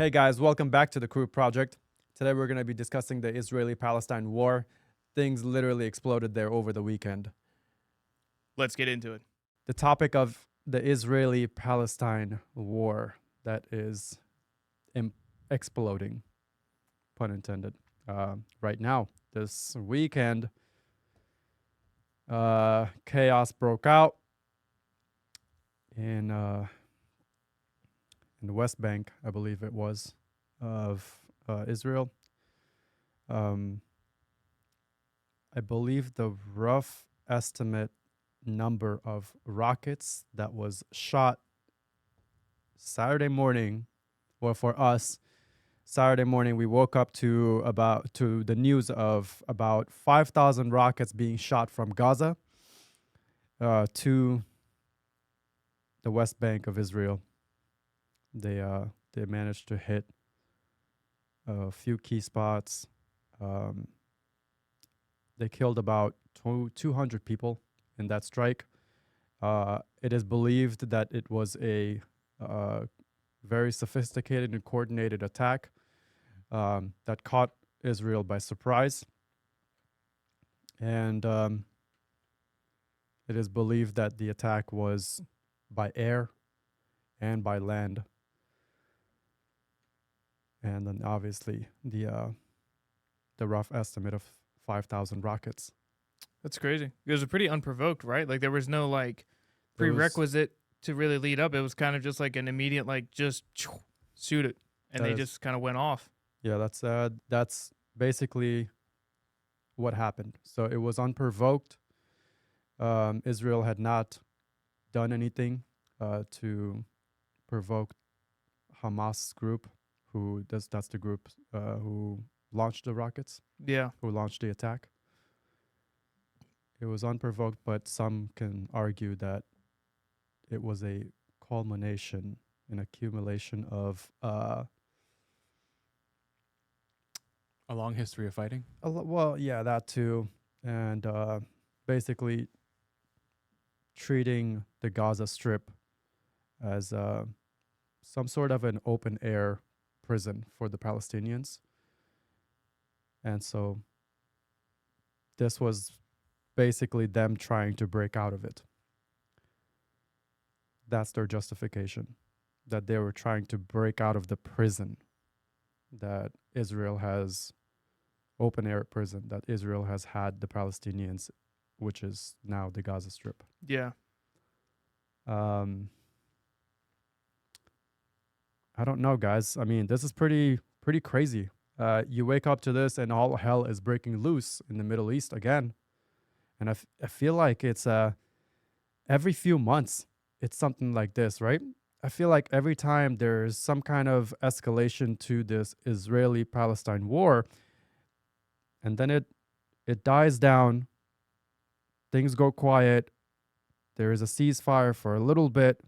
Hey guys, welcome back to the Crew Project. Today we're going to be discussing the Israeli-Palestine War. Things literally exploded there over the weekend. Let's get into it. The topic of the Israeli-Palestine War that is exploding, pun intended, right now. This weekend, chaos broke out in the West Bank, I believe it was, of Israel. I believe the rough estimate number of rockets that was shot Saturday morning, well, for us, Saturday morning we woke up to the news of about 5,000 rockets being shot from Gaza to the West Bank of Israel. They managed to hit a few key spots. They killed about 200 people in that strike. It is believed that it was a very sophisticated and coordinated attack that caught Israel by surprise. And it is believed that the attack was by air and by land. And then obviously the rough estimate of 5,000 rockets. That's crazy. It was pretty unprovoked, right? Like there was no like There was- prerequisite to really lead up. It was kind of just like an immediate like just shoot it, and That they is- just kind of went off. Yeah, that's basically what happened. So it was unprovoked. Israel had not done anything to provoke Hamas group, that's the group who launched the rockets, Yeah, who launched the attack. It was unprovoked, but some can argue that it was a culmination, an accumulation of A long history of fighting. well, yeah, that too, and basically treating the Gaza Strip as some sort of an open air prison for the Palestinians. And so this was basically them trying to break out of it. That's their justification, that they were trying to break out of the prison that Israel has, open air prison that Israel has had the Palestinians, which is now the Gaza Strip. yeah. I don't know, guys. I mean, this is pretty crazy. You wake up to this, and all hell is breaking loose in the Middle East again. And I feel like it's every few months it's something like this, right? I feel like every time there's some kind of escalation to this Israeli-Palestine war, and then it dies down, things go quiet, there is a ceasefire for a little bit,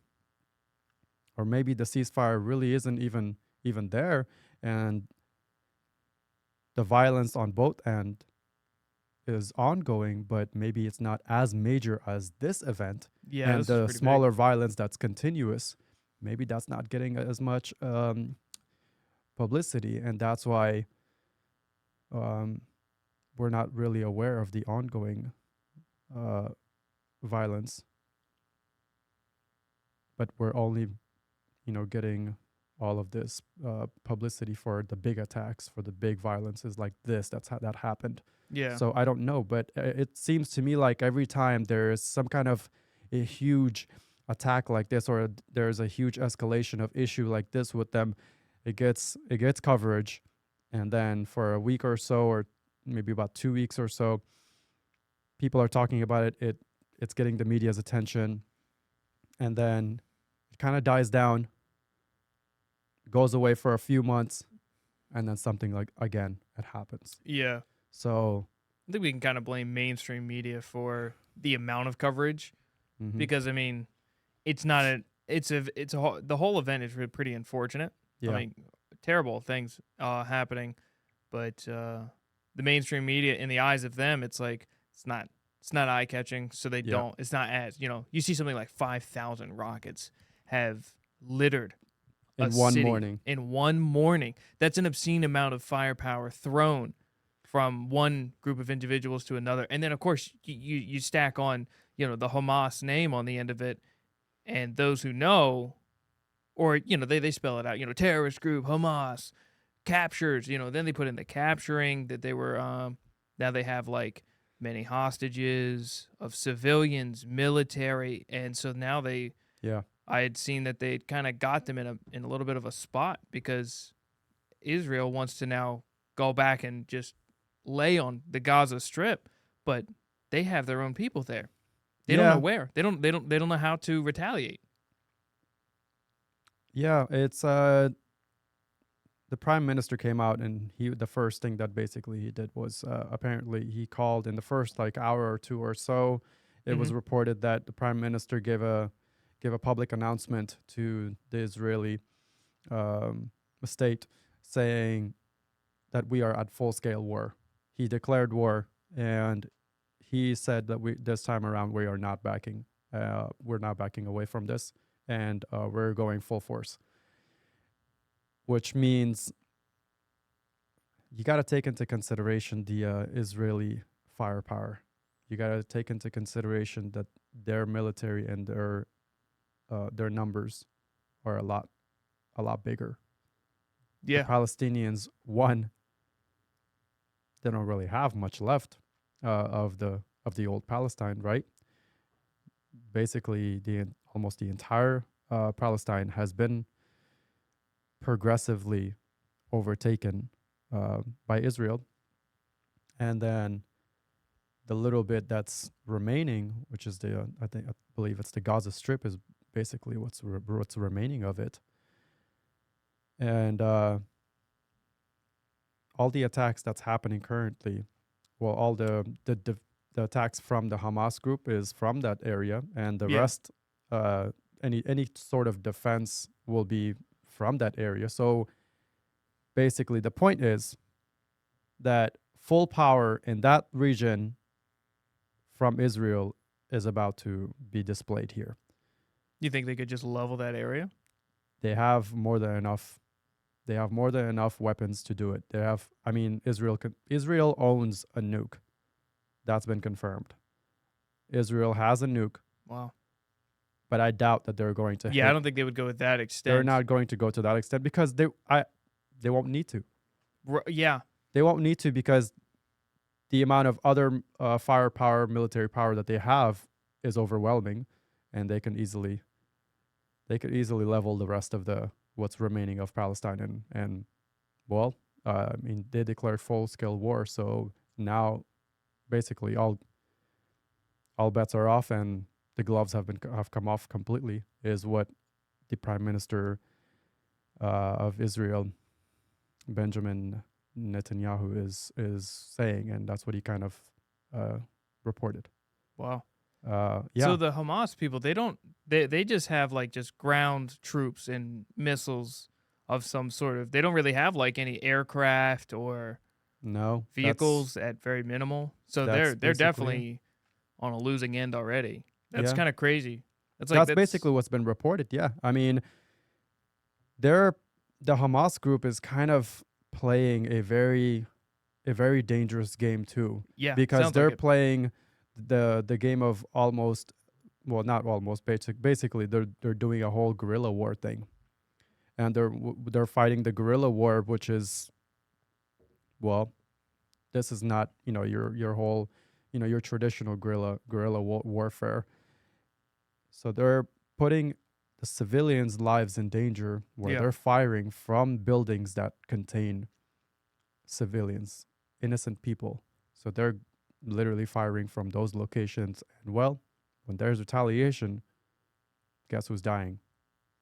or maybe the ceasefire really isn't even there, and the violence on both ends is ongoing, but maybe it's not as major as this event. Yeah, And this is the pretty smaller violence that's continuous, maybe that's not getting as much publicity, and that's why we're not really aware of the ongoing violence. But we're only, getting all of this publicity for the big attacks, for the big violences like this. That's how that happened. big. Yeah, So I don't know, but it seems to me like every time there is some kind of a huge attack like this, or there's a huge escalation of issue like this with them, it gets coverage, and then for a week or so, or maybe about 2 weeks or so, people are talking about it. It's getting the media's attention, and then it kind of dies down, goes away for a few months, and then something like again it happens. yeah. So I think we can kind of blame mainstream media for the amount of coverage because I mean, it's not a the whole event is really pretty unfortunate. yeah, I mean, terrible things happening, but the mainstream media, in the eyes of them, it's like it's not eye catching, so they Yeah. don't. It's not as you see something like 5,000 rockets have littered a In one city morning. in one morning. That's an obscene amount of firepower thrown from one group of individuals to another. And then, of course, you stack on, the Hamas name on the end of it, and those who know, or, they spell it out, terrorist group, Hamas, captures, then they put in the capturing that they were, now they have like many hostages of civilians, military. And so now Yeah. I had seen that they kind of got them in a little bit of a spot because Israel wants to now go back and just lay on the Gaza Strip, but they have their own people there. They don't know Yeah. where. They don't know how to retaliate. Yeah. It's the prime minister came out, and the first thing that basically he did was apparently he called in the first like hour or two or so. It was Mhm. reported that the prime minister gave a public announcement to the Israeli state saying that we are at full scale war. He declared war, and he said that this time around we are not backing. We're not backing away from this, and we're going full force. Which means you got to take into consideration the Israeli firepower. You got to take into consideration that their military and their numbers are a lot bigger. The Yeah. Palestinians, one, they don't really have much left of the old Palestine, right? Basically, almost the entire Palestine has been progressively overtaken by Israel, and then the little bit that's remaining, which is I believe it's the Gaza Strip, is basically what's remaining of it, and all the attacks that's happening currently, well, all the attacks from the Hamas group is from that area, and the Yeah. rest, any sort of defense will be from that area. So basically, the point is that full power in that region from Israel is about to be displayed here. You think they could just level that area? They have more than enough. They have more than enough weapons to do it. Israel owns a nuke. That's been confirmed. Israel has a nuke, Wow. but I doubt that they're going to Yeah, I hit. don't think they would go with that extent. They're not going to go to that extent because they won't need to. Yeah. They won't need to because the amount of other firepower, military power that they have is overwhelming, and they could easily level the rest of what's remaining of Palestine. And well, they declared full scale war, so now basically all bets are off, and the gloves have come off completely, is what the prime minister of Israel, Benjamin Netanyahu, is saying, and that's what he kind of reported. Wow. Yeah. So the Hamas people, they just have like just ground troops and missiles of some sort of. They don't really have like any aircraft or No vehicles at very minimal. So that's they're basically definitely on a losing end already. That's Yeah. kind of crazy. That's basically what's been reported. Yeah, I mean, the Hamas group is kind of playing a very dangerous game too, yeah, because sounds they're like it. playing the game of almost, well, not almost, basically they're doing a whole guerrilla war thing, and they're fighting the guerrilla war, which is, well, this is not your whole your traditional guerrilla warfare. So they're putting the civilians' lives in danger, where Yeah. they're firing from buildings that contain civilians, innocent people. So they're literally firing from those locations. And well, when there's retaliation, guess who's dying?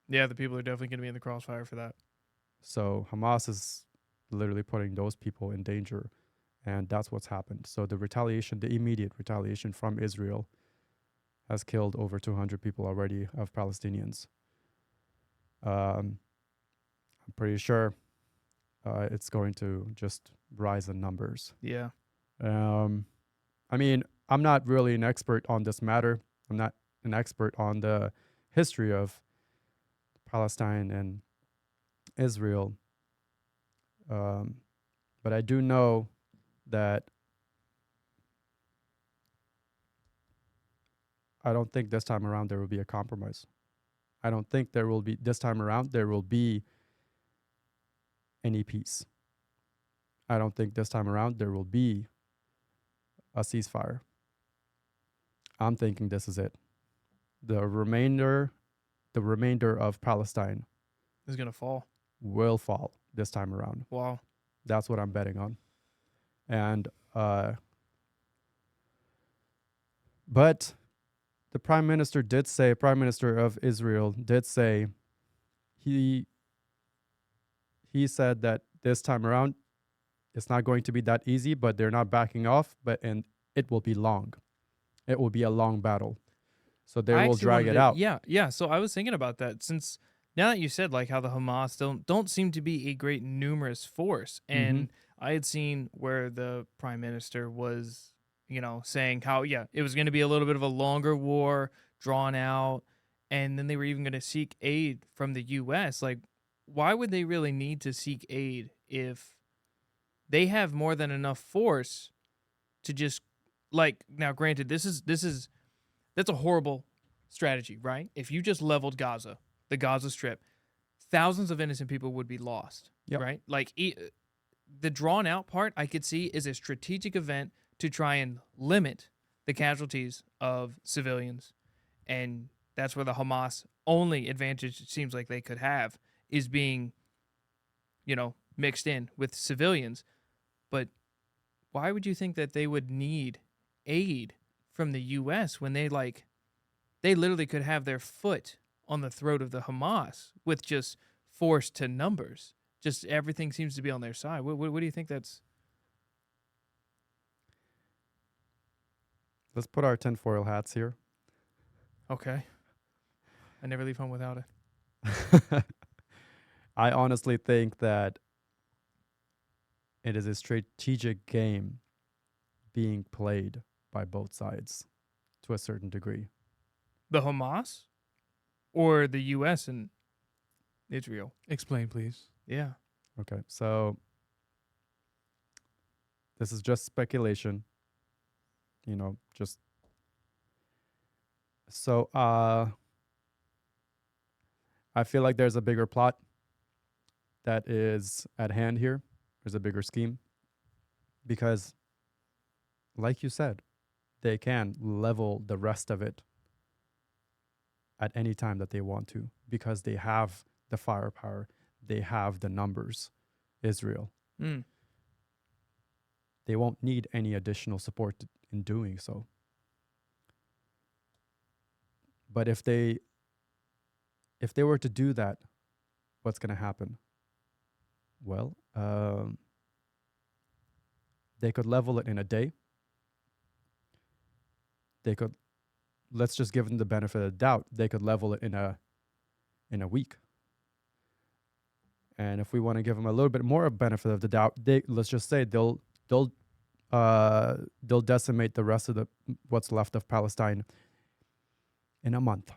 Yeah, the people are definitely going to be in the crossfire for that. So Hamas is literally putting those people in danger. And that's what's happened. So the immediate retaliation from Israel has killed over 200 people already of Palestinians. I'm pretty sure it's going to just rise in numbers. Yeah. I mean, I'm not really an expert on this matter. I'm not an expert on the history of Palestine and Israel. Um, but I do know that I don't think this time around there will be a compromise. I don't think there will be this time around there will be any peace. I don't think this time around there will be a ceasefire. I'm thinking this is it. The remainder of Palestine Is gonna fall. will fall this time around. Wow. That's what I'm betting on. And but the Prime Minister of Israel did say he said that this time around it's not going to be that easy, but they're not backing off, and it will be long. It will be a long battle. So they I will actually drag wanted it to, out. yeah. So I was thinking about that since now that you said like how the Hamas don't seem to be a great numerous force, Mm-hmm. and I had seen where the prime minister was, saying how it was going to be a little bit of a longer war, drawn out, and then they were even going to seek aid from the U.S. Like, why would they really need to seek aid if they have more than enough force to just like now? Granted, that's a horrible strategy, right? If you just leveled Gaza, the Gaza Strip, thousands of innocent people would be lost, Yep. right? Like the drawn out part I could see is a strategic event to try and limit the casualties of civilians. And that's where the Hamas only advantage it seems like they could have is being, mixed in with civilians. But why would you think that they would need aid from the US when they literally could have their foot on the throat of the Hamas with just force to numbers? Just everything seems to be on their side. What do you think that's? Let's put our tinfoil hats here. Okay. I never leave home without it. I honestly think that it is a strategic game being played by both sides to a certain degree. The Hamas or the US and Israel? Explain, please. Yeah. Okay, so this is just speculation. Just so I feel like there's a bigger plot that is at hand here. There's a bigger scheme because, like you said, they can level the rest of it at any time that they want to because they have the firepower, they have the numbers. Israel. Mm. They won't need any additional support in doing so. But if they were to do that, what's going to happen? Well, they could level it in a day. They could, let's just give them the benefit of the doubt. They could level it in a week. And if we want to give them a little bit more of benefit of the doubt, let's just say they'll decimate the rest of what's left of Palestine in a month.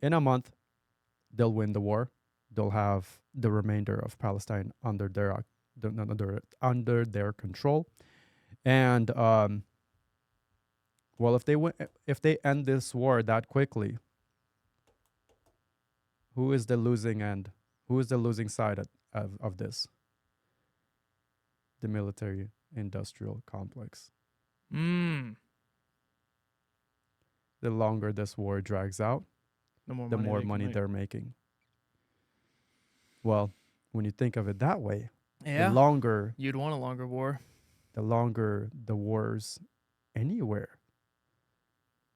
In a month, they'll win the war. They'll have the remainder of Palestine under their control. And well, if they end this war that quickly, who is the losing end? Who is the losing side of this? The military-industrial complex. Mm. The longer this war drags out, The more the money more they can money make. they're making. Well, when you think of it that way, Yeah. the longer You'd want a longer war. the wars anywhere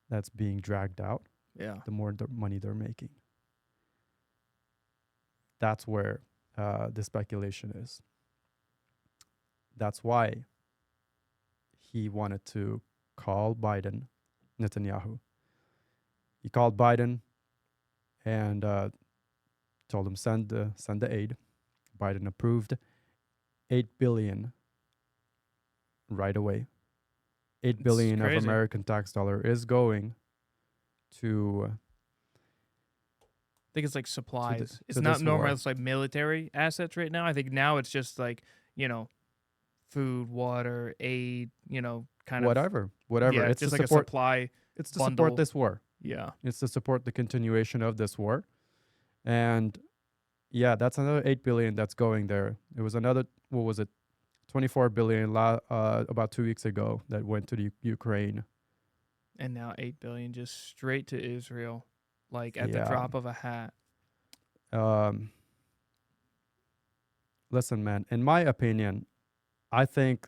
that's being dragged out, Yeah. the more money they're making. That's where the speculation is. That's why he wanted to call Netanyahu. He called Biden and told him send the aid. Biden approved $8 billion right away. $8 billion of crazy. American tax dollar is going to think it's like supplies. It's to not this war. normal. It's like military assets right now. I think now it's just like, you know, food, water, aid, kind of. Whatever. Yeah, It's to just like a support. supply It's to bundle. support this war. Yeah. It's to support the continuation of this war, and yeah, that's another 8 billion that's going there. It was another, what was it, 24 billion about 2 weeks ago that went to the Ukraine. And now 8 billion just straight to Israel, like at the Yeah. drop of a hat. Listen, man. In my opinion, I think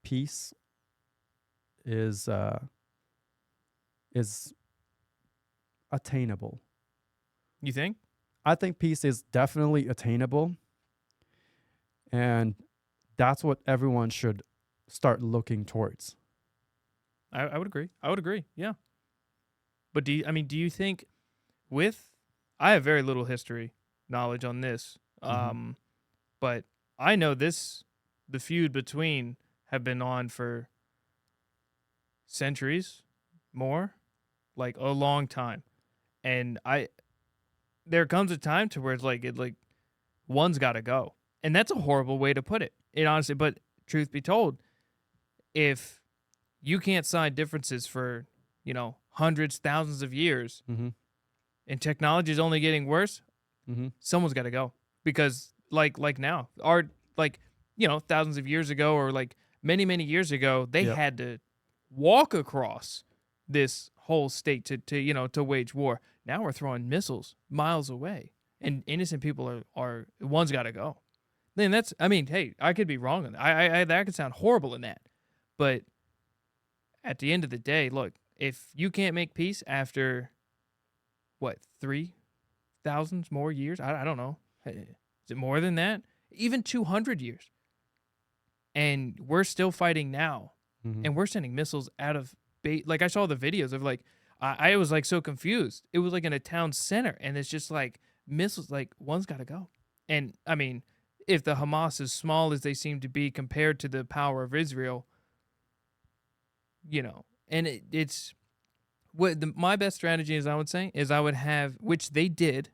peace is attainable. You think? I think peace is definitely attainable, and that's what everyone should start looking towards. I would agree. I would agree. Yeah. But do you think I have very little history knowledge on this. Mhm. But I know the feud between have been on for centuries, more, like a long time. And there comes a time to where it's like one's got to go. And that's a horrible way to put it. It honestly, but truth be told, if you can't sign differences for, hundreds, thousands of years, Mhm. and technology is only getting worse, Mhm. someone's got to go. Because like now, thousands of years ago, or like many, many years ago, they Yep. had to walk across this whole state to wage war. Now we're throwing missiles miles away, and innocent people are one's got to go. Then hey, I could be wrong on that. I that could sound horrible in that, but at the end of the day, look, if you can't make peace after what 3,000 more years, I don't know, is it more than that? Even 200 years, and we're still fighting now, Mhm. and we're sending missiles out of base. Like I saw the videos of like I was like so confused. It was like in a town center, and it's just like missiles. Like one's got to go, and if the Hamas is small as they seem to be compared to the power of Israel, and it's what my best strategy is. I would say is I would have, which they did,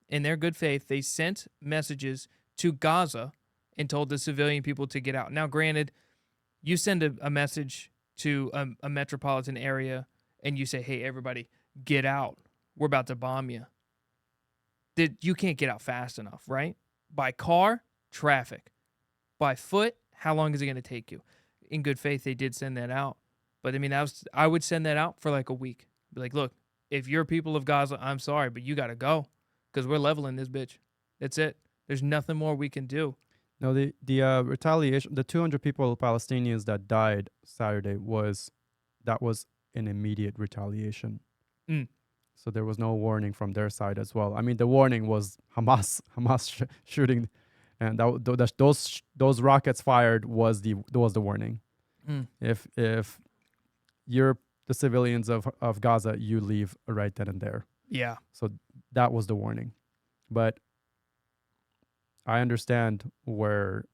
in their good faith, they sent messages to Gaza and told the civilian people to get out. Now, granted, you send a message to a metropolitan area and you say, hey, everybody, get out. We're about to bomb you. You can't get out fast enough, right? By car, traffic. By foot, how long is it going to take you? In good faith, they did send that out. But I would send that out for like a week. Be like, look, if you're people of Gaza, I'm sorry, but you got to go because we're leveling this bitch. That's it. There's nothing more we can do. No, the retaliation, the 200 people, Palestinians that died Saturday, was an immediate retaliation. Mm. So there was no warning from their side as well. I mean, the warning was Hamas shooting, and those rockets fired was the warning. Mm. If you're the civilians of Gaza, you leave right then and there. Yeah. So that was the warning. But I understand where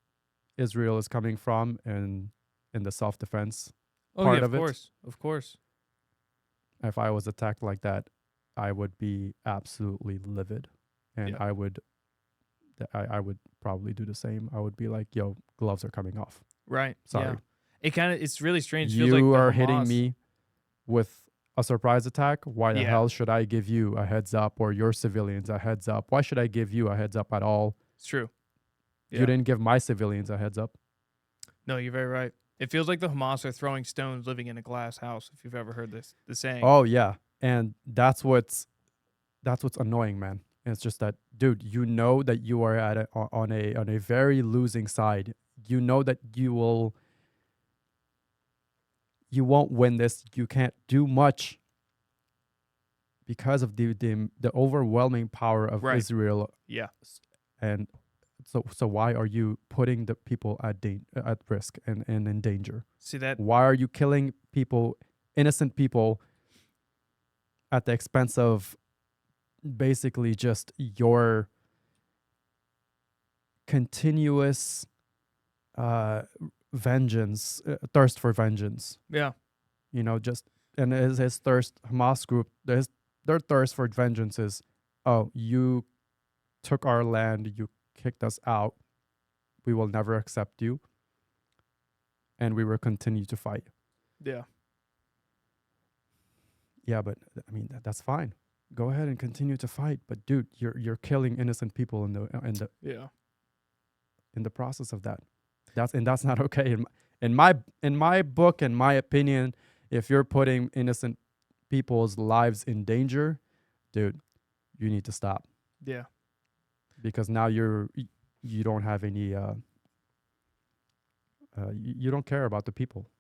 Israel is coming from and in the self-defense part yeah, of it. Of course. If I was attacked like that, I would be absolutely livid, and Yeah. I would probably do the same. I would be like, "Yo, gloves are coming off." Right. Sorry. Yeah. It's really strange. It You feels like the are hitting Hamas- me with a surprise attack. Why the Yeah. hell should I give you a heads up, or your civilians a heads up? Why should I give you a heads up at all? It's true. You didn't give my civilians a heads up. No, you're very right. It feels like the Hamas are throwing stones living in a glass house, if you've ever heard the saying. Oh yeah, and that's what's annoying, man. And it's just that, dude, you know that you are on a very losing side. You know that you won't win this. You can't do much because of the overwhelming power of Right. Israel. Yeah. And so why are you putting the people at risk and in danger? See that? Why are you killing people, innocent people, at the expense of basically just your continuous vengeance, thirst for vengeance? Yeah. Just and his thirst, Hamas group, their thirst for vengeance is, oh, you took our land, you kicked us out, we will never accept you, and we will continue to fight. Yeah. Yeah, but I mean that's fine. Go ahead and continue to fight, but dude, you're killing innocent people Yeah. in the process of that. That's not okay. In my book, in my opinion, if you're putting innocent people's lives in danger, dude, you need to stop, Yeah. because now you don't have any you don't care about the people.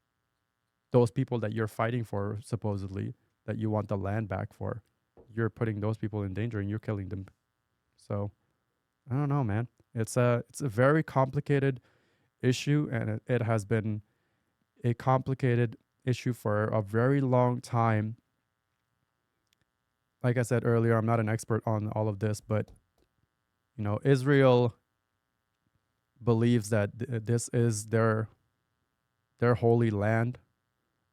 Those people that you're fighting for, supposedly, that you want the land back for, you're putting those people in danger and you're killing them. So I don't know, man. It's a very complicated issue, and it has been a complicated issue for a very long time. Like I said earlier, I'm not an expert on all of this, but Israel believes that this is their holy land,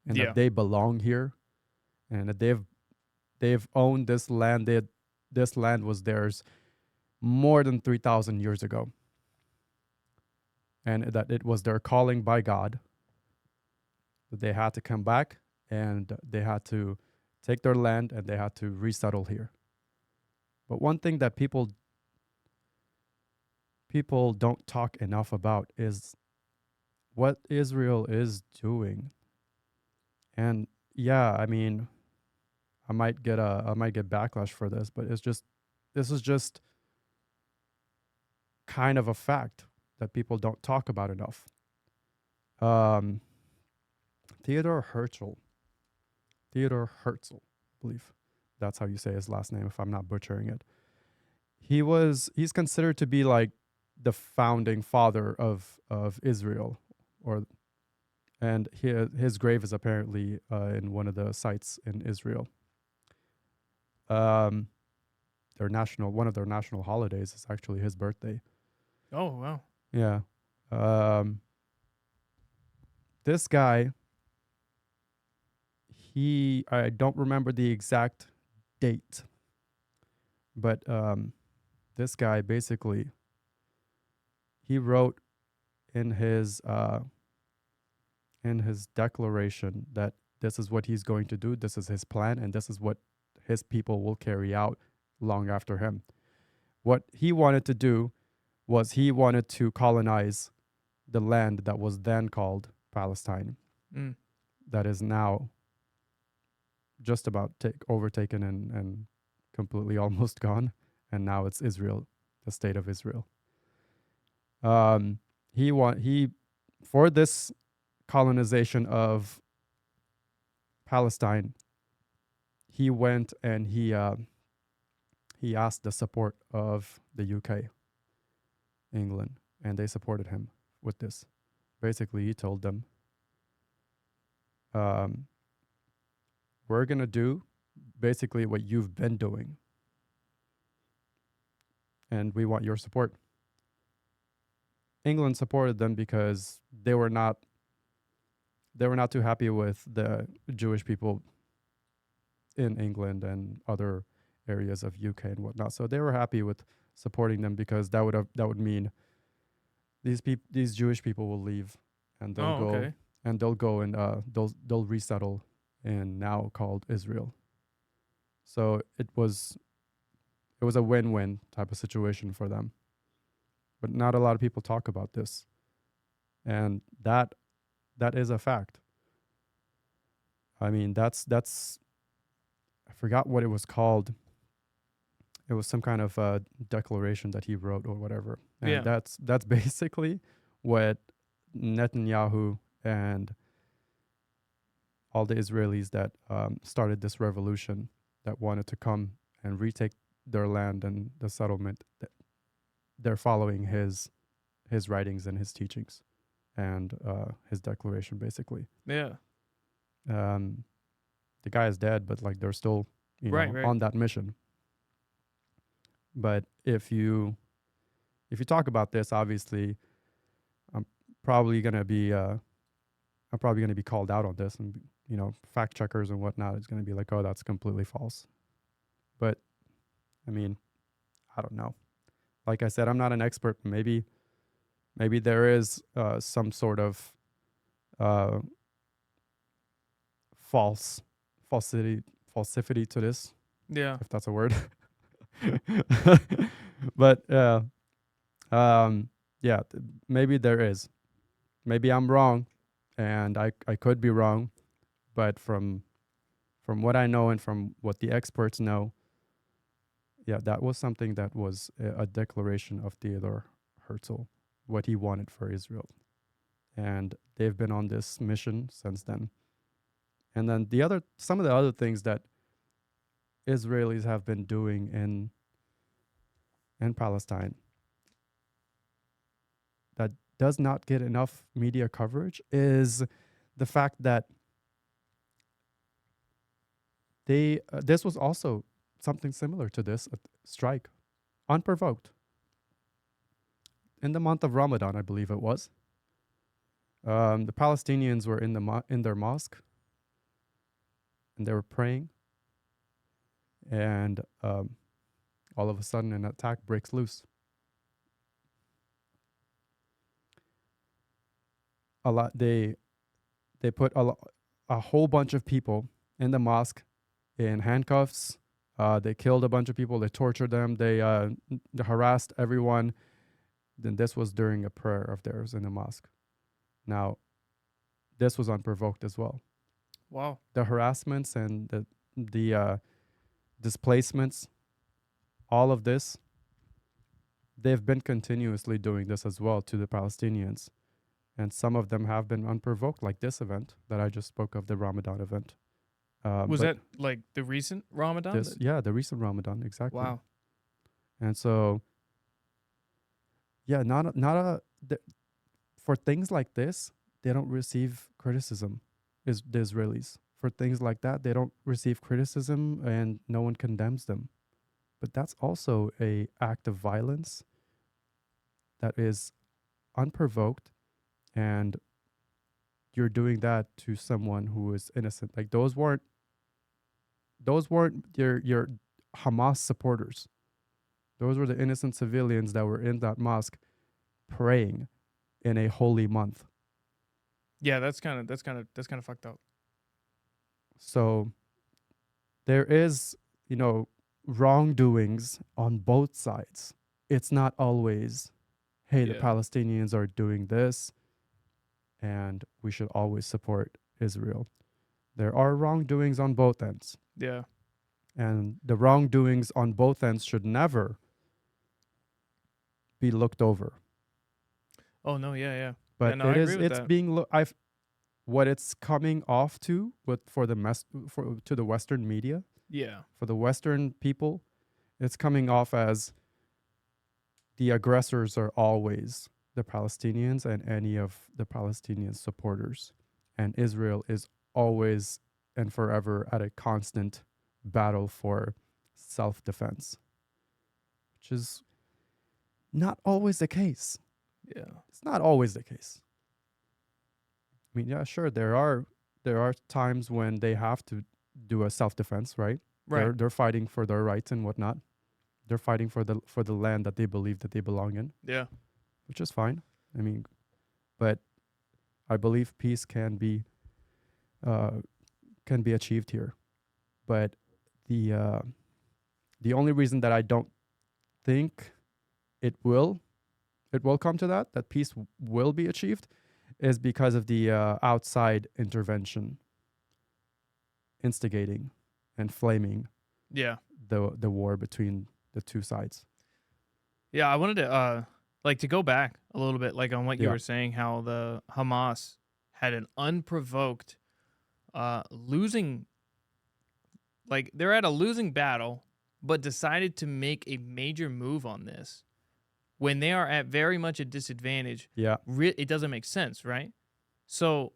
and Yeah. that they belong here, and that they've owned this land. This land was theirs more than 3,000 years ago, and that it was their calling by God, that they had to come back and they had to take their land and they had to resettle here. But one thing that people don't talk enough about is what Israel is doing. And yeah, I mean, I might get backlash for this, but this is just kind of a fact that people don't talk about enough. Um, Theodor Herzl, I believe that's how you say his last name, if I'm not butchering it. He's considered to be like the founding father of Israel, and his grave is apparently in one of the sites in Israel. Um, one of their national holidays is actually his birthday. Oh wow. Yeah. This guy, I don't remember the exact date, but this guy basically, he wrote in his declaration that this is what he's going to do, this is his plan, and this is what his people will carry out long after him. What he wanted to do was he wanted to colonize the land that was then called Palestine, Mm. that is now just about overtaken and completely almost gone, and now it's Israel, the state of Israel. He for this colonization of Palestine, he went and he asked the support of the UK, England, and they supported him with this. Basically, he told them, we're going to do basically what you've been doing, and we want your support. England supported them because they were not too happy with the Jewish people in England and other areas of UK and whatnot. So they were happy with supporting them, because that would mean these Jewish people will leave, and they'll go Okay. and they'll resettle in now called Israel. So it was a win-win type of situation for them. But not a lot of people talk about this, and that is a fact. I mean, that's I forgot what it was called. It was some kind of declaration that he wrote or whatever. And Yeah. that's basically what Netanyahu and all the Israelis that started this revolution, that wanted to come and retake their land and the settlement, they're following his writings and his teachings and his declaration, basically. Yeah. The guy is dead, but like they're still Right. on that mission. But if you talk about this, obviously, I'm probably gonna be called out on this and fact checkers and whatnot is going to be like, oh, that's completely false. But I mean, I don't know. Like I said, I'm not an expert. Maybe there is some sort of uh, falsity to this, Yeah. if that's a word. But yeah, maybe there is. Maybe I'm wrong, and I could be wrong, but from what I know and from what the experts know, yeah, that was something that was a declaration of Theodor Herzl, what he wanted for Israel. And they've been on this mission since then. And then some of the other things that Israelis have been doing in Palestine that does not get enough media coverage is the fact that this was also something similar to this strike, unprovoked. In the month of Ramadan, I believe it was. The Palestinians were in their mosque, and they were praying, and all of a sudden, an attack breaks loose. They put a whole bunch of people in the mosque in handcuffs. They killed a bunch of people. They tortured them. They harassed everyone. Then this was during a prayer of theirs in the mosque. Now, this was unprovoked as well. Wow. The harassments and the displacements, all of this, they've been continuously doing this as well to the Palestinians. And some of them have been unprovoked, like this event that I just spoke of, the Ramadan event. Was that like the recent Ramadan? The recent Ramadan, exactly. Wow. And so, yeah, for things like this, they don't receive criticism, is the Israelis. For things like that, they don't receive criticism and no one condemns them. But that's also a act of violence that is unprovoked, and you're doing that to someone who is innocent. Like those weren't your Hamas supporters. Those were the innocent civilians that were in that mosque praying in a holy month. Yeah, that's kind of fucked up. So there is, wrongdoings on both sides. It's not always, hey, the Yeah. Palestinians are doing this and we should always support Israel. There are wrongdoings on both ends. Yeah. And the wrongdoings on both ends should never be looked over. Oh no, yeah. But no, I agree with it's that. being what it's coming off to to the Western media, Yeah. for the Western people, it's coming off as the aggressors are always the Palestinians and any of the Palestinian supporters. And Israel is always and forever at a constant battle for self-defense, which is not always the case. Yeah. It's not always the case. I mean, yeah, sure, there are times when they have to do a self-defense, right? Right. They're fighting for their rights and whatnot. They're fighting for the land that they believe that they belong in, Yeah. which is fine. I mean, but I believe peace can be achieved here. But the only reason that I don't think it will come to that peace will be achieved is because of the outside intervention, instigating and flaming Yeah. the war between the two sides. Yeah, I wanted to to go back a little bit, like on what you Yeah. were saying, how the Hamas had an unprovoked losing, like they're at a losing battle, but decided to make a major move on this when they are at very much a disadvantage. Yeah. It doesn't make sense, right? So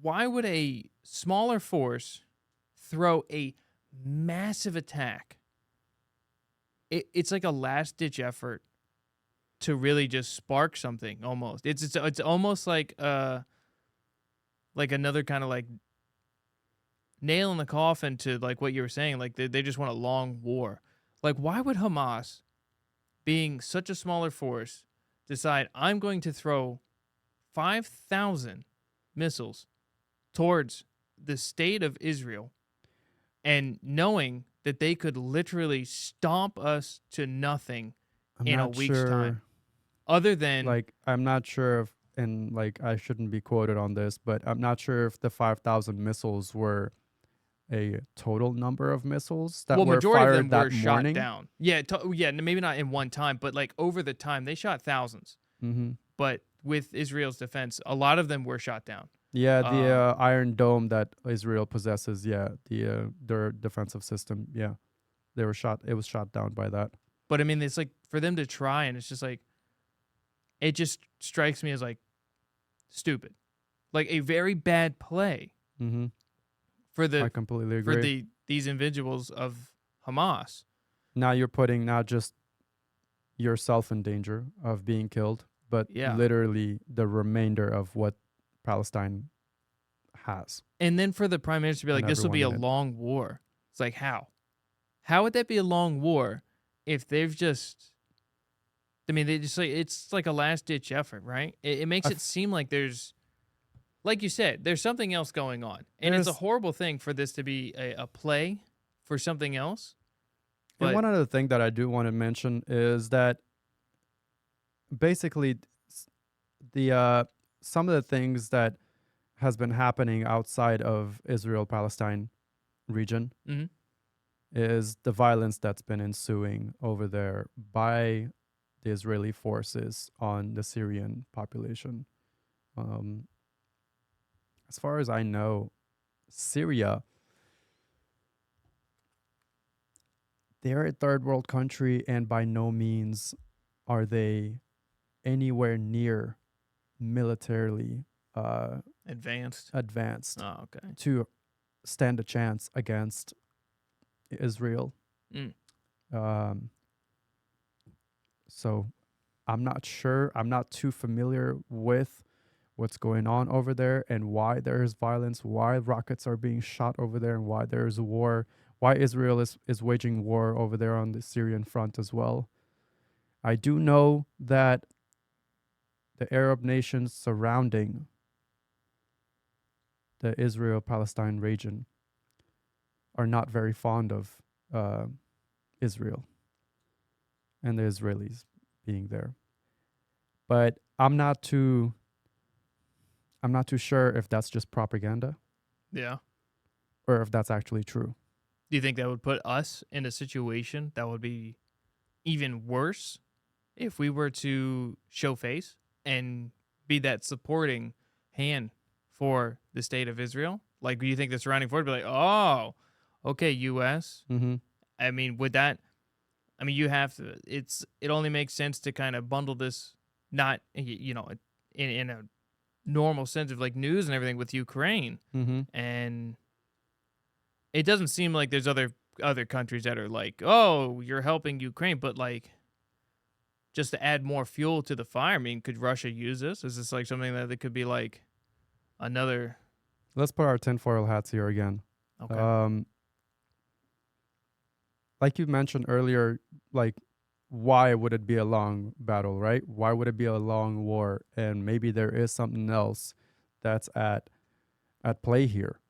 why would a smaller force throw a massive attack? It's like a last ditch effort to really just spark something. Almost, it's almost like another kind of like nail in the coffin to like what you were saying. Like they just want a long war. Like why would Hamas, being such a smaller force, decide I'm going to throw 5,000 missiles towards the state of Israel, and knowing that they could literally stomp us to nothing I'm in a not week's time? sure. Other than, Like, I'm not sure if, and like, I shouldn't be quoted on this, but I'm not sure if the 5,000 missiles were a total number of missiles that well, were majority of fired them were that shot morning. down. Yeah, yeah, maybe not in one time, but like over the time, they shot thousands. Mm-hmm. But with Israel's defense, a lot of them were shot down. Yeah, the Um, Iron Dome that Israel possesses. Yeah, their defensive system. Yeah, they were shot. It was shot down by that. but I mean, it's like for them to try, and it's just like, it just strikes me as like stupid, like a very bad play Mm-hmm. for I completely for agree. these individuals of Hamas. Now you're putting not just yourself in danger of being killed, but Yeah. literally the remainder of what Palestine has And then for the prime minister to be and like, this will be everyone a in it. long war. It's like, how? How would that be a long war if they've just, I mean, they just like, it's like a last ditch effort, right? It makes I it f- seem like there's, like you said, there's something else going on. And it's a There's horrible thing for this to be a play for something else. and But one other thing that I do want to mention is that basically the some of the things that has been happening outside of Israel-Palestine region mhm. is the violence that's been ensuing over there by the Israeli forces on the Syrian population. Um, as far as I know, Syria, they're a third world country, and by no means are they anywhere near militarily Advanced. advanced Oh, okay. to stand a chance against Israel. Mm. Um, so I'm not sure. I'm not too familiar with what's going on over there and why there is violence, why rockets are being shot over there, and why there is a war, why Israel is waging war over there on the Syrian front as well. I do know that the Arab nations surrounding the Israel-Palestine region are not very fond of uh, Israel and the Israelis being there. But I'm not too sure if that's just propaganda Yeah. or if that's actually true. Do you think that would put us in a situation that would be even worse if we were to show face and be that supporting hand for the state of Israel? Like, do you think the surrounding force would be like, oh, okay, U.S.? Mm-hmm. I mean, would that? I mean, you have to. It only makes sense to kind of bundle this, not in a normal sense of like news and everything with Ukraine, Mm-hmm. and it doesn't seem like there's other countries that are like, oh, you're helping Ukraine, but like just to add more fuel to the fire. I mean, could Russia use this? Is this like something that it could be like another? Let's put our tinfoil hats here again. Okay. Like you mentioned earlier, like why would it be a long battle, right? Why would it be a long war? And maybe there is something else that's at play here.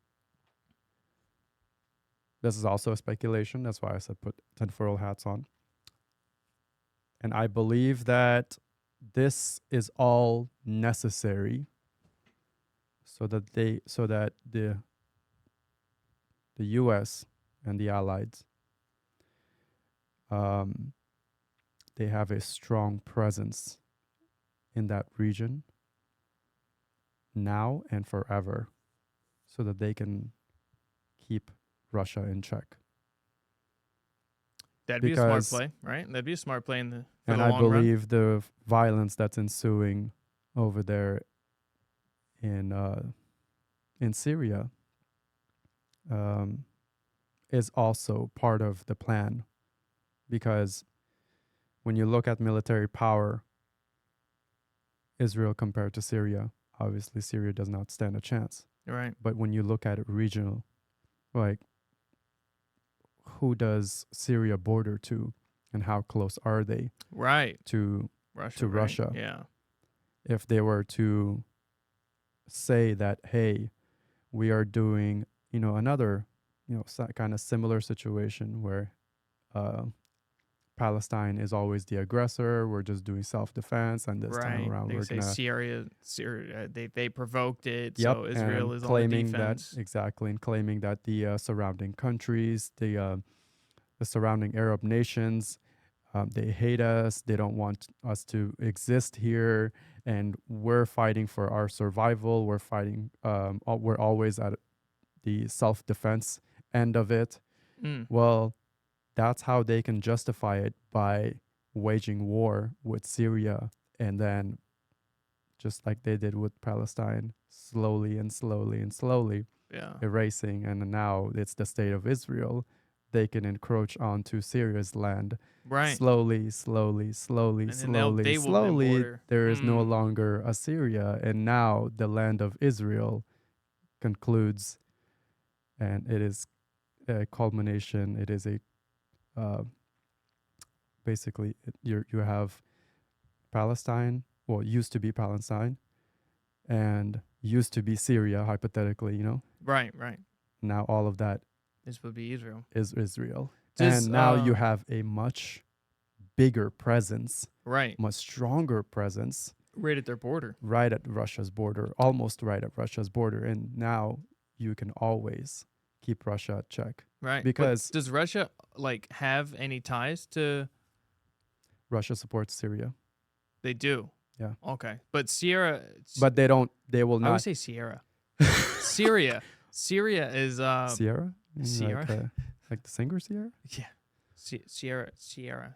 This is also a speculation. That's why I said put tinfoil hats on. And I believe that this is all necessary so that the US and the allies they have a strong presence in that region now and forever so that they can keep Russia in check. That'd be a smart Because play, right? That'd be a smart play for and the I long run. believe the violence that's ensuing over there in Syria is also part of the plan, because when you look at military power, Israel compared to Syria, obviously Syria does not stand a chance. Right. But when you look at it regional, like who does Syria border to, and how close are they Right. to Russia. Right? Russia? Yeah. If they were to say that, hey, we are doing, another, kind of similar situation where uh, Palestine is always the aggressor. We're just doing self-defense, and this time Right. around, They we're say gonna, Syria, they provoked it, yep, so Israel and is on the claiming that defense. exactly, and claiming that the surrounding countries, the surrounding Arab nations, they hate us. They don't want us to exist here, and we're fighting for our survival. We're fighting. We're always at the self-defense end of it. Mm. Well, that's how they can justify it, by waging war with Syria, and then just like they did with Palestine, slowly and slowly and slowly Yeah. erasing, and now it's the state of Israel. They can encroach onto Syria's land Right. slowly, slowly, slowly, And then they will then slowly. border. There is no Mm. longer Assyria, and now the land of Israel concludes, and it is a culmination. It is a basically you have Palestine, well, used to be Palestine, and used to be Syria, hypothetically. Right. Right. Now all of that This would be Israel. is Israel, Does and now you have a much bigger presence, right much stronger presence right at their border. right at Russia's border, almost right at Russia's border. And now you can always keep Russia at check, Right. But because does Russia have any ties to? Russia supports Syria. They do. Yeah. Okay. But Sierra. But they will I would not. say Sierra. Syria. Syria is Sierra? Sierra. Like the singer Sierra? Yeah. Sierra. Sierra.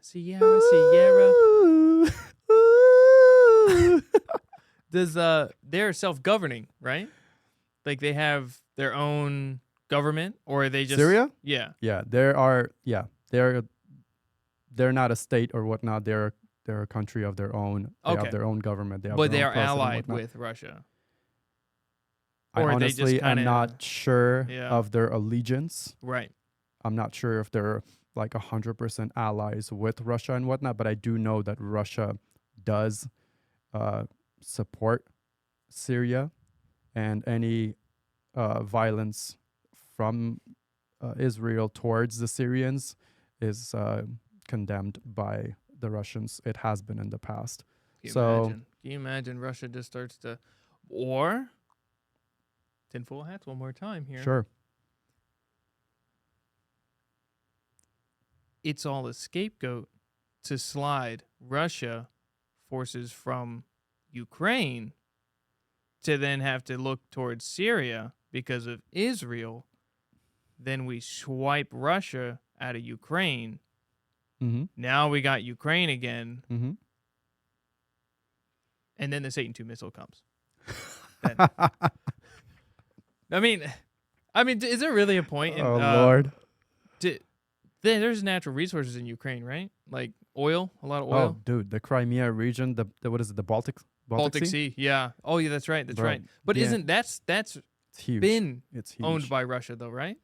Does they're self-governing, right? Like they have their own government, or are they just Syria? Yeah. Yeah, they're not a state or whatnot. They're a country of their own. They Okay. have their own government. They have But their they own are president and allied whatnot. with Russia. I or are they just honestly am kinda- not sure Yeah. of their allegiance. Right. I'm not sure if they're like 100% allies with Russia and whatnot, but I do know that Russia does support Syria, and any violence from Israel towards the Syrians is condemned by the Russians. It has been in the past. Can you imagine Russia just starts to or tinfoil hats one more time here. Sure. It's all a scapegoat to slide Russia forces from Ukraine to then have to look towards Syria because of Israel. Then we swipe Russia out of Ukraine. Mm-hmm. Now we got Ukraine again. Mm-hmm. And then the Satan 2 missile comes. I mean, is there really a point in Lord. There's natural resources in Ukraine, right? Like oil, a lot of oil. Oh, dude, the Crimea region, the what is it, the Baltic Sea? Yeah. Oh, yeah, that's right. That's Bro, right. But yeah. isn't that's It's huge. been It's huge. owned by Russia though, right?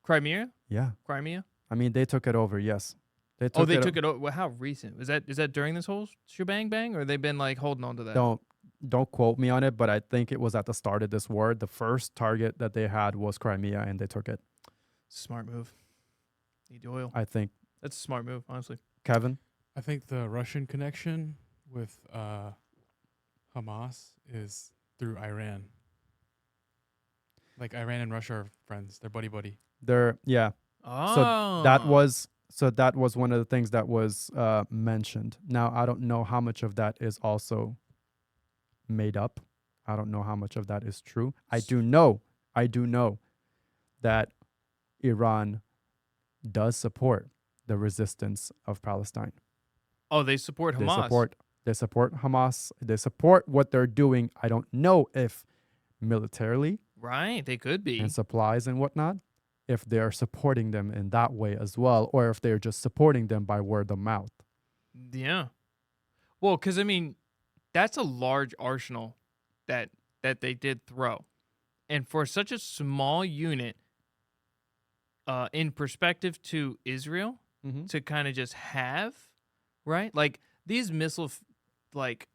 Crimea? Yeah. I mean, they took it over, yes. They took They took it over. Well, how recent? Is that during this whole shebang bang, or they've been like holding on to that? Don't quote me on it, but I think it was at the start of this war. The first target that they had was Crimea, and they took it. Smart move. Need oil. I think. That's a smart move, honestly. Kevin? I think the Russian connection with Hamas is through Iran. Like Iran and Russia are friends. They're buddy. Yeah. Oh. That was one of the things that was mentioned. Now, I don't know how much of that is also made up. I don't know how much of that is true. I do know that Iran does support the resistance of Palestine. Oh, they support Hamas. They support Hamas. They support what they're doing. I don't know if militarily Right, they could be. and supplies and whatnot, if they're supporting them in that way as well, or if they're just supporting them by word of mouth. Yeah. Well, because, I mean, that's a large arsenal that they did throw. And for such a small unit in perspective to Israel Mm-hmm. to kind of just have, right? Like these like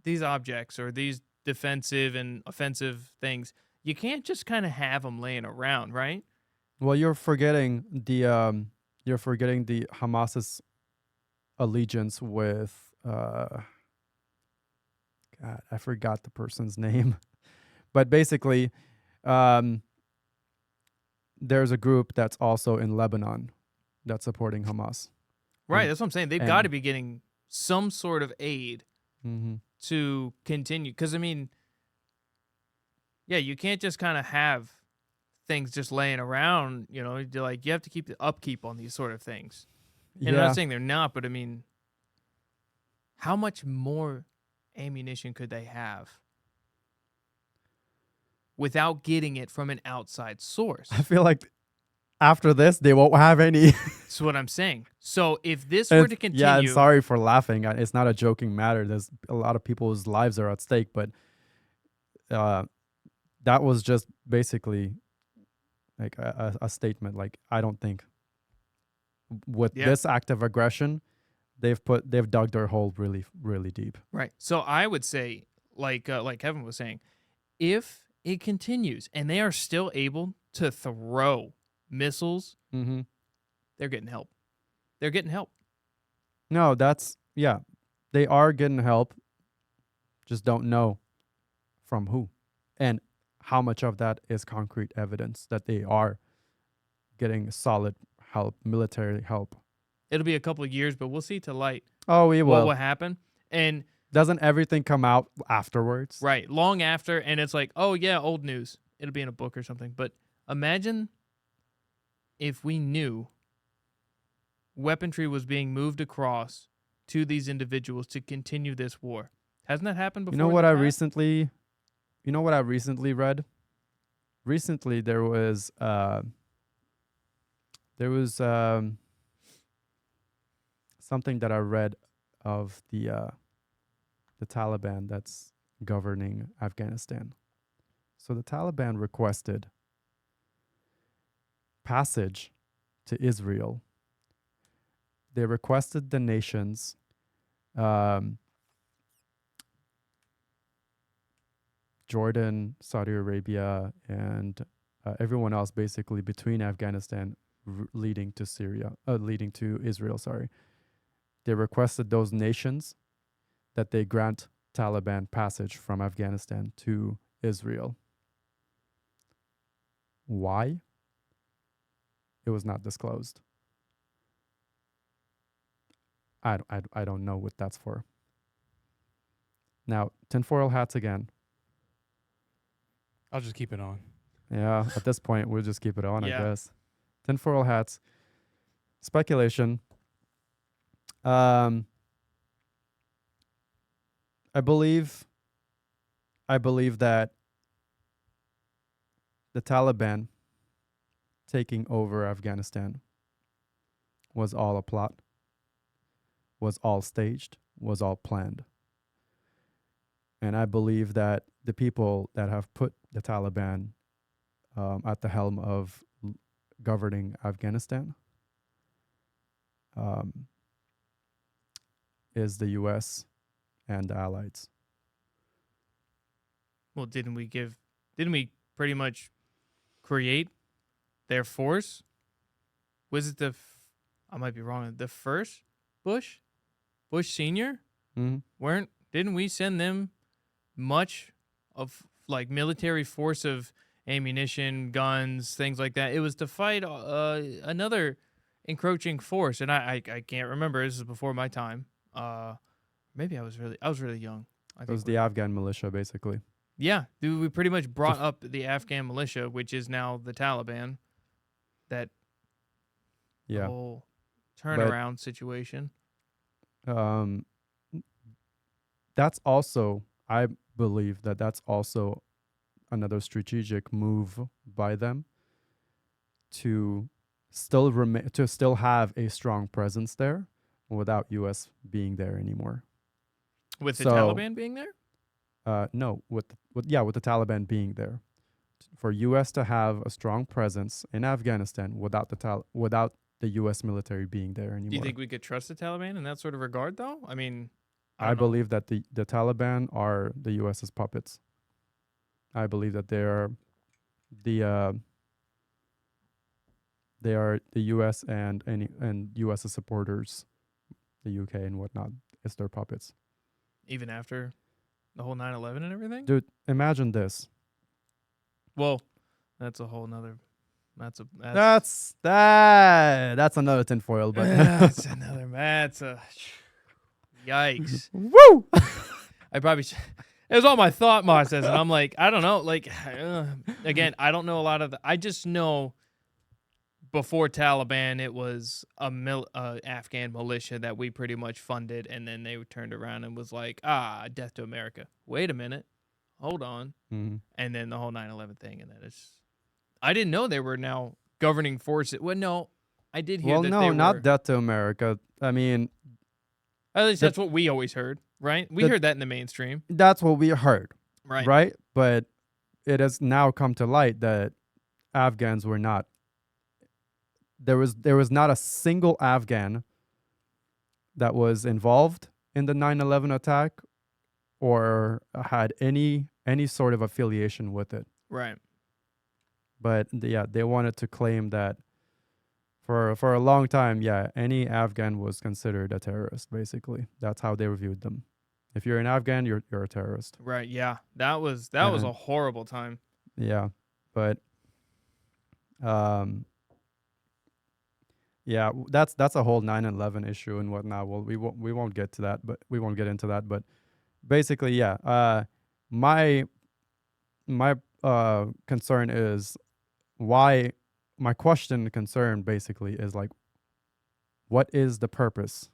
these objects or these defensive and offensive things, you can't just kind of have them laying around, right? Well, you're forgetting the Hamas's allegiance with God, I forgot the person's name. But basically, um, there's a group that's also in Lebanon that's supporting Hamas. Right. And That's what I'm saying. They've got to and be getting some sort of aid mhm. to continue. Because, I mean, yeah, you can't just kind of have things just laying around. You have to keep the upkeep on these sort of things. And I'm not Yeah, saying they're not, but I mean, how much more ammunition could they have without getting it from an outside I source? feel like after this they won't have any. That's what I'm saying. So if this And were to yeah, and continue, sorry for laughing. It's not a joking matter. There's a lot of people's lives are at stake, but uh, that was just basically like a statement. Like I don't think with yeah, this act of aggression, they've dug their hole really really deep. right. So I would say, like Kevin was saying, if it continues and they are still able to throw missiles, Mm-hmm. they're getting help. They're getting help. No, that's yeah. They are getting help, just don't know from who, and how much of that is concrete evidence that they are getting solid help, military help. It'll be a couple of years, but we'll see to light Oh, we what will. will happen. And Doesn't everything come out afterwards? right, long after, and it's like, oh yeah, old news. It'll be in a book or something. But imagine if we knew weaponry was being moved across to these individuals to continue this war. Hasn't that happened You know before in what the I past? recently, you know what I recently read? Recently there was something that I read of the Taliban that's governing Afghanistan. So the Taliban requested passage to Israel. They requested the nations um, Jordan, Saudi Arabia, and everyone else basically between Afghanistan leading to leading to Israel. Sorry, they requested those nations that they grant Taliban passage from Afghanistan to Israel. Why? It was not disclosed. I don't know what that's for. Now, tinfoil hats again. I'll just keep it on. Yeah, at this point, we'll just keep it on, I Yeah. guess. Tinfoil hats. Speculation. Um, I believe that the Taliban taking over Afghanistan was all a plot, was all staged, was all planned. And I believe that the people that have put the Taliban at the helm of governing Afghanistan um, is the U.S. and the allies. Well, didn't we pretty much create their force? Was it I might be wrong, the first Bush Senior? Mm-hmm. Didn't we send them much of like military force of ammunition, guns, things like that? It was to fight another encroaching force, and I can't remember. This is before my time. Maybe I was really young. I It think was the Afghan militia, basically. yeah, we pretty much brought f- up the Afghan militia, which is now the Taliban. That the Yeah, whole but turnaround situation. um, that's also, I believe that that's also another strategic move by them to still have a strong presence there without U.S. being there anymore. With the So Taliban being there? no, with the Taliban being there, for U.S. to have a strong presence in Afghanistan without without the U.S. military being there Do you anymore. think we could trust the Taliban in that sort of regard, though? I mean, I I don't know. believe that the Taliban are the U.S.'s puppets. I believe that the uh, they are the U.S. and U.S.'s supporters, the U.K. and whatnot. It's their puppets. Even after the whole 9/11 and everything. Dude, imagine this. Well, that's a whole nother. That's another tinfoil, but That's another. That's a yikes. woo. I probably. It was all my thought process, and I'm like, I don't know. Like, again, I don't know a lot of. I just know before Taliban, it was a Afghan militia that we pretty much funded, and then they turned around and was like, death to America. Wait a minute, hold on, Mhm. and then the whole 9/11 thing, and then it's. I didn't know they were now governing forces. Well, no, I did hear Well, that no, they were. not death to America. I mean, At least the- that's what we always heard, right? We the- heard that in the mainstream, that's what we heard, right? right? But it has now come to light that Afghans were not. There was not a single Afghan that was involved in the 9/11 attack or had any sort of affiliation with it. Right. But yeah, they wanted to claim that for a long time, yeah, any Afghan was considered a terrorist. Basically, that's how they reviewed them. If you're an Afghan, you're a terrorist. Right. Yeah. That was And a horrible time. yeah, but yeah, that's a whole 9/11 issue and whatnot. Well, we won't get to that, but we won't get into that. But basically, yeah, my concern is why. My question and concern basically is like, what is the purpose?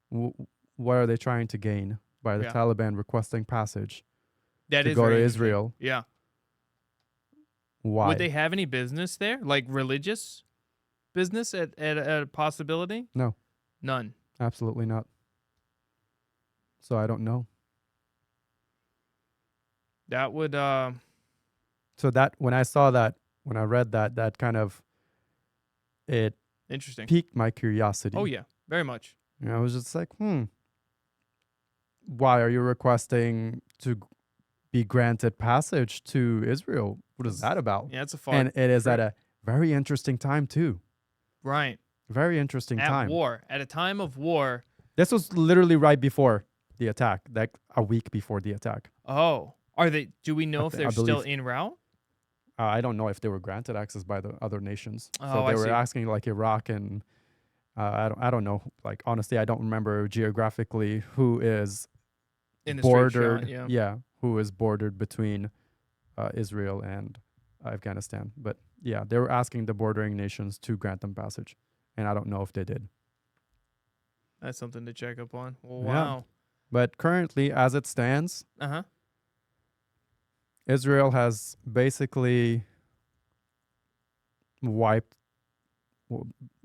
What are they trying to gain by the Yeah. Taliban requesting passage That to is go to very interesting. Israel? Yeah. Why? Would they have any business there, like religious business at a possibility? No, None. absolutely not. So I don't know. That would. So that when I read that, that kind of it Interesting. piqued my curiosity. Oh yeah, very much. And I was just like, why are you requesting to be granted passage to Israel? What is that about? Yeah, it's a far. And it is at trip. a very interesting time too. Right. Very interesting At time. war, at a time of war. This was literally right before the attack, like a week before the attack. Oh, are they? Do we know if I they're still believe. en route? I don't know if they were granted access by the other nations. Oh, So I they were see. asking like Iraq and I don't know. Like honestly, I don't remember geographically who is In the straight bordered. shot, yeah. Who is bordered between Israel and Afghanistan. But yeah, they were asking the bordering nations to grant them passage, and I don't know if they did. That's something to check up on. Well, Yeah. wow. But currently, as it stands, Uh-huh. Israel has basically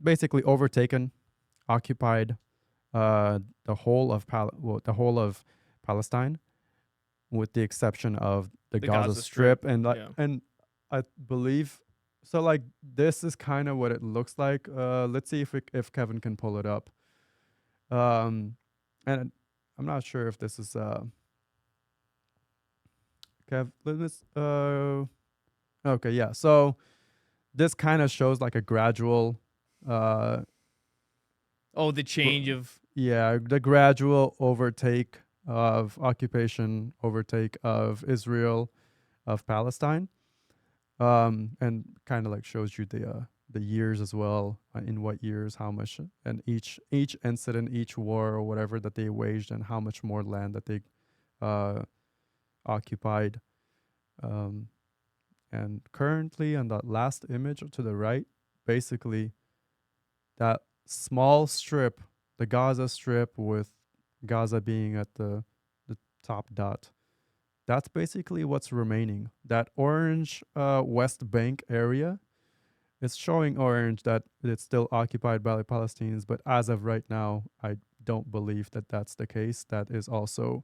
basically overtaken, occupied the whole of Palestine, with the exception of the Gaza Strip, and yeah. and I believe so. Like this is kind of what it looks like. Let's see if Kevin can pull it up. And I'm not sure if this is Kev. Let's okay, yeah. So this kind of shows like a gradual Oh, the change of. yeah, the gradual overtake of occupation, overtake of Israel, of Palestine, and kind of like shows you the years as well, in what years, how much, and each incident, each war or whatever that they waged, and how much more land that they occupied. And currently, on that last image to the right, basically, that small strip, the Gaza Strip, with Gaza being at the top dot, that's basically what's remaining. That orange West Bank area, it's showing orange that it's still occupied by the Palestinians, but as of right now, I don't believe that that's the case. That is also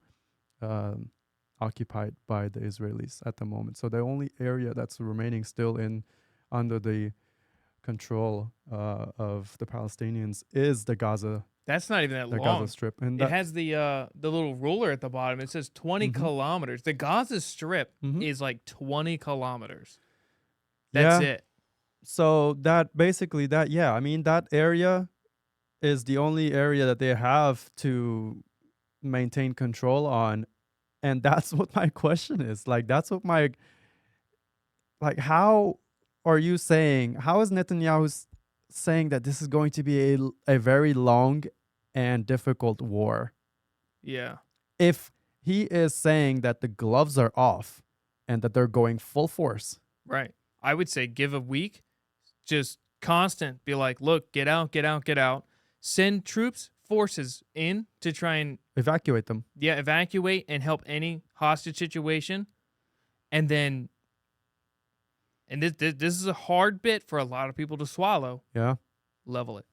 occupied by the Israelis at the moment. So the only area that's remaining still in under the control of the Palestinians is That's not even that the Gaza long. Strip, and It that has the little ruler at the bottom. It says 20 hmm kilometers. The Gaza Strip hmm is like 20 kilometers. That's yeah. it. So that basically that yeah, I mean that area is the only area that they have to maintain control on, and that's what my question is. Like that's what my like how are you saying how is Netanyahu saying that this is going to be a very long and difficult war Yeah. if he is saying that the gloves are off and that they're going full force? Right. I would say give a week, just constant. Be like, look, get out, get out, get out. Send troops, forces in to try and Evacuate them. evacuate and help any hostage situation, and then and this is a hard bit for a lot of people to swallow. Yeah. Level it,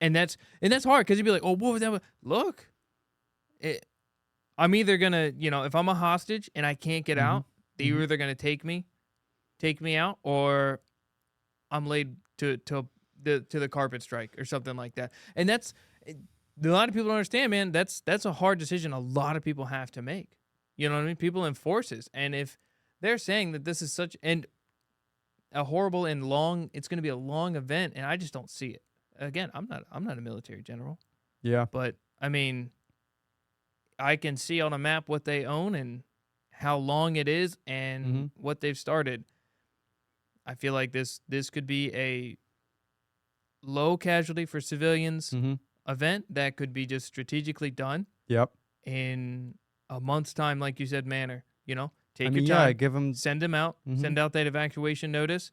and that's hard because you'd be like, oh, what was that? Look, I'm either gonna, if I'm a hostage and I can't get hmm out, they're hmm either gonna take me out, or I'm laid to the carpet strike or something like that. And that's a lot of people don't understand, man. That's a hard decision a lot of people have to make. You know what I mean? People in forces, and if they're saying that this is such and a horrible and long, it's going to be a long event, and I just don't see it. Again, I'm not a military general, Yeah. but I mean, I can see on a map what they own and how long it is hmm and what they've started. I feel like this could be a low casualty for civilians hmm event that could be just strategically done Yep. in a month's time, like you said, manner. I Take your mean, yeah, time, give them. send them out, hmm send out that evacuation notice,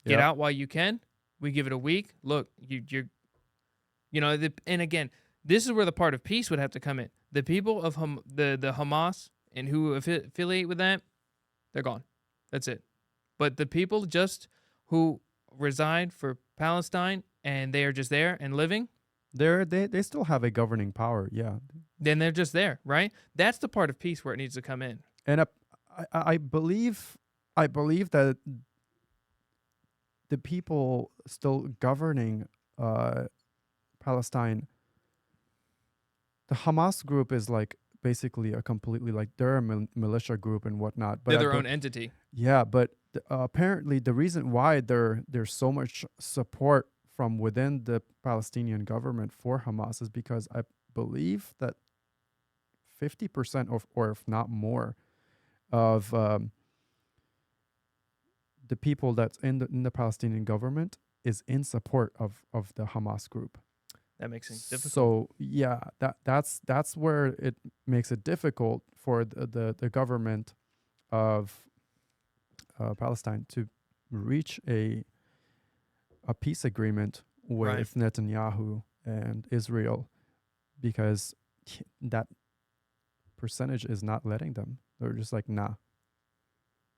get Yep. out while you can. We give it a week. Look, and again, this is where the part of peace would have to come in. The people of the Hamas and who affiliate with that, they're gone. That's it. But the people just who reside for Palestine and they are just there and living, They still have a governing power. Yeah. then they're just there, right? That's the part of peace where it needs to come in. And I believe that the people still governing Palestine, the Hamas group is like basically a completely like they're a militia group and whatnot. But They're their own entity. yeah, but apparently the reason why there's so much support from within the Palestinian government for Hamas is because I believe that 50% of, or if not more, of the people that's in the Palestinian government is in support of the Hamas group. That makes things difficult. So yeah, that's where it makes it difficult for the government of Palestine to reach a peace agreement with Netanyahu and Israel, because that percentage is not letting them. They're just like, nah.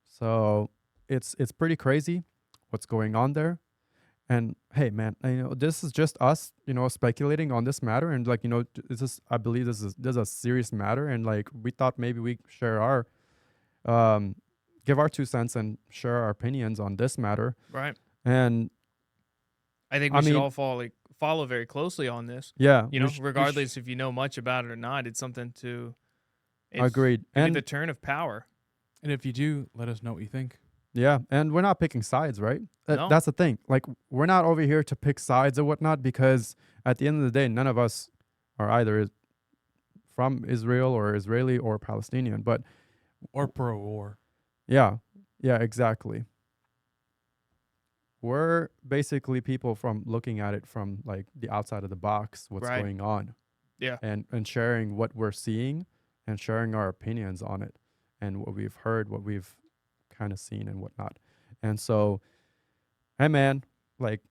So it's pretty crazy what's going on there. And hey, man, this is just us, speculating on this matter, and like, I believe this is a serious matter, and like we thought maybe we share our, give our 2 cents and share our opinions on this matter. Right. And I think we should all follow very closely on this. yeah, Regardless if you know much about it or not, it's something to. Agreed. And the turn of power. And if you do, let us know what you think. Yeah, and we're not picking sides, right? No. That's the thing. Like, we're not over here to pick sides or whatnot, because at the end of the day, none of us are either from Israel or Israeli or Palestinian. But Or pro-war. yeah, exactly. We're basically people from looking at it from like the outside of the box, what's Right. going on. Yeah. And sharing what we're seeing and sharing our opinions on it and what we've heard, what we've kind of seen and whatnot. And so, hey man, like,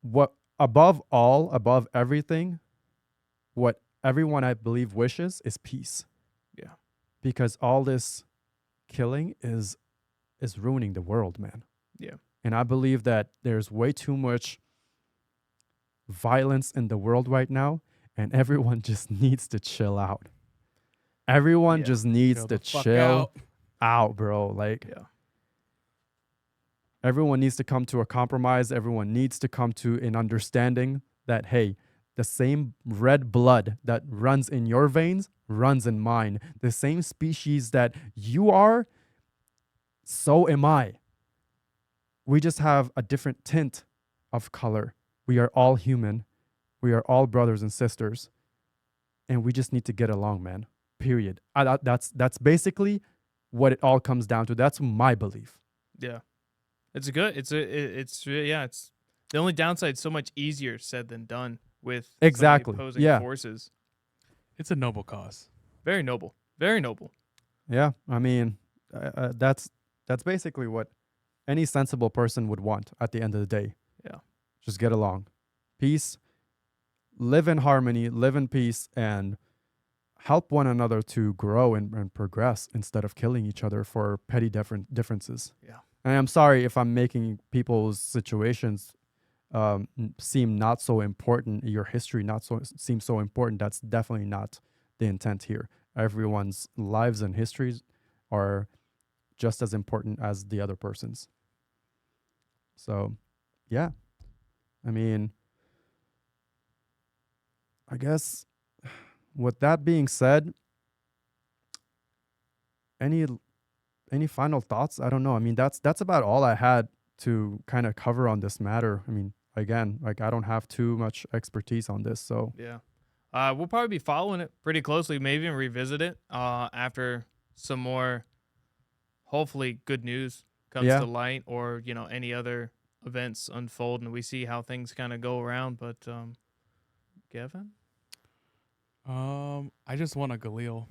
what above everything, what everyone I believe wishes is peace. Yeah. Because all this killing is ruining the world, man. Yeah. And I believe that there's way too much violence in the world right now, and everyone just needs to chill out. Everyone Yeah. just needs Chill to the fuck chill out. out, bro. Like, Yeah. everyone needs to come to a compromise. Everyone needs to come to an understanding that, hey, the same red blood that runs in your veins runs in mine. The same species that you are, so am I. We just have a different tint of color. We are all human. We are all brothers and sisters. And we just need to get along, man. Period. That's basically what it all comes down to. That's my belief. Yeah. It's it's the only downside, so much easier said than done with some of the Exactly. opposing Yeah. forces. It's a noble cause. Very noble. Very noble. Yeah. I mean, that's basically what any sensible person would want at the end of the day. Yeah. Just get along. Peace. Live in harmony, live in peace, and help one another to grow and progress instead of killing each other for petty differences. Yeah. And I'm sorry if I'm making people's situations seem not so important, your history not so seems so important. That's definitely not the intent here. Everyone's lives and histories are just as important as the other person's. So, yeah. I mean, I guess with that being said, any final thoughts? I don't know. I mean, that's about all I had to kind of cover on this matter. I mean, again, like I don't have too much expertise on this, so Yeah. We'll probably be following it pretty closely, maybe even revisit it after some more, hopefully, good news comes yeah. to light, or any other events unfold, and we see how things kind of go around. But Gavin, I just want a Galil.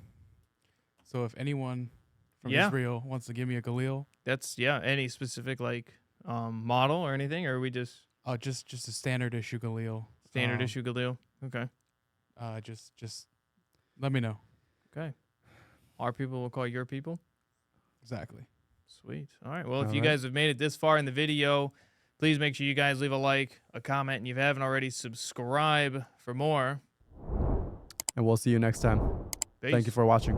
So if anyone from Yeah. Israel wants to give me a Galil, that's any specific model or anything, or are we just just a standard issue Galil. standard issue Galil? Okay. Just let me know. Okay. Our people will call your people. Exactly. Sweet. All right. Well, if All you right. guys have made it this far in the video, please make sure you guys leave a like, a comment, and if you haven't already, subscribe for more. And we'll see you next time. Thank you Peace. for watching.